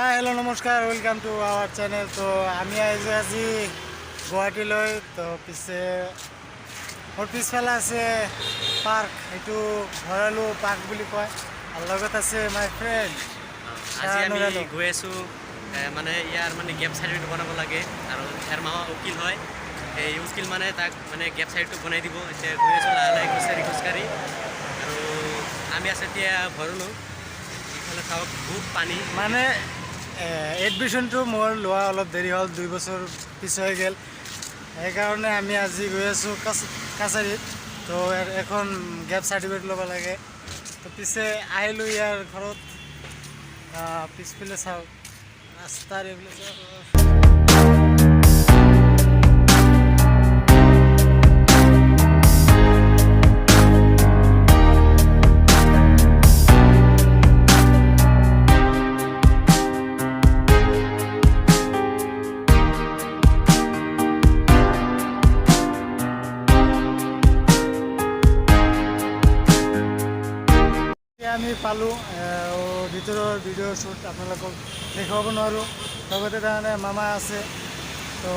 হ্যাঁ হ্যালো নমস্কাৰ, welcome to আওয়াৰ channel. তো আমি আজি গুৱাহাটীলৈ। তো পিছে মোৰ পিছফালে আছে পাৰ্ক, এইটো ভৰালু পাৰ্ক বুলি কয়। আৰু লগত আছে মাই ফ্ৰেণ্ড। আজি আমি গৈ আছোঁ মানে ইয়াৰ মানে গেপ চাৰ্টিফিকেট বনাব লাগে আৰু ইয়াৰ মামা উকিল হয়। এই উকিল মানে তাক মানে গেপ চাৰ্টিফিকেট বনাই দিব। এতিয়া গৈ আছোঁ লাহে লাহে খোজকাঢ়ি আৰু আমি আছোঁ এতিয়া ভৰলো। ইফালে চাওক বহুত পানী। মানে এডমিশ্যনটো মোৰ লোৱা অলপ দেৰি হ'ল, 2 বছৰ পিছ হৈ গ'ল। সেইকাৰণে আমি আজি গৈ আছোঁ কাছাৰীত। তো এখন গেপ চাৰ্টিফিকেট ল'ব লাগে। তো পিছে আহিলোঁ ইয়াৰ ঘৰত। পিছফালে চাওক ৰাস্তাৰ এইবিলাক চাওক। আমি পালোঁ ভিতৰৰ ভিডিঅ' শ্বুট আপোনালোকক দেখুৱাব নোৱাৰোঁ। লগতে তাৰমানে মামা আছে। তো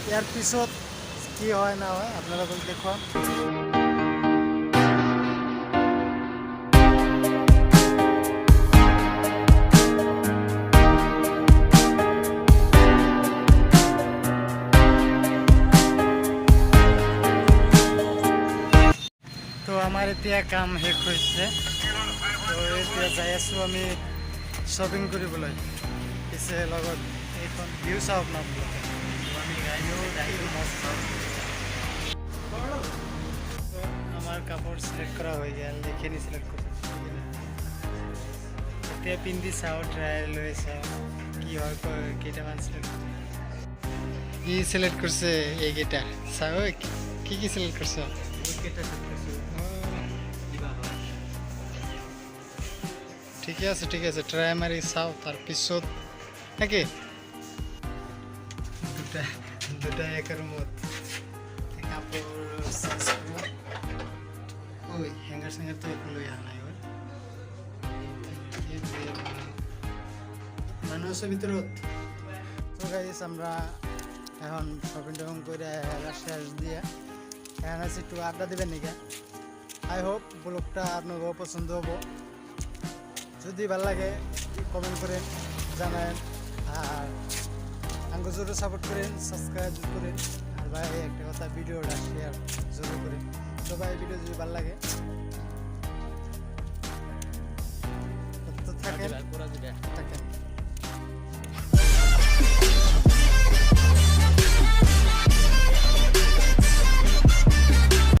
ইয়াৰ পিছত কি হয় নহয় আপোনালোকক দেখুৱাম। তো আমাৰ এতিয়া কাম শেষ হৈছে। তো এতিয়া যাই আছোঁ আমি শ্বপিং কৰিবলৈ। পিছে লগত এইখন ভিউ চাওক না আপোনালোকে। আমি আমাৰ কাপোৰ চিলেক্ট কৰা হৈ গ'ল, এইখিনি চিলেক্ট কৰোঁ। এতিয়া পিন্ধি চাওঁ, ট্ৰাই লৈ চাওঁ কি হয়। কেইটামান চিলেক্ট কি চিলেক্ট কৰিছে এইকেইটা চাওঁ। কি চিলেক্ট কৰিছ? ঠিকে আছে ট্ৰাই মাৰি চাওঁ, তাৰপিছত নেকি দুটা একৰ মত কাপোৰ হেংগাৰ চেংগাৰটো একো লৈ অহা নাই। মানুহ আছে ভিতৰত। তো গাইস আমরা এখন শপিং টপিং করে শেষ দিয়ে এখন আছি একটু আড্ডা দেবেন নাকি। আই হোপ ব্লগটা আপনার পছন্দ হবো। যদি ভালো লাগে কমেন্ট করেন, জানান। আর আমাকে জরুর সাপোর্ট করেন, সাবস্ক্রাইব করেন। আর ভাই একটা কথা, ভিডিওটা শেয়ার জরুর করেন। তো ভাই ভিডিও যদি ভালো লাগে তো থাকেন।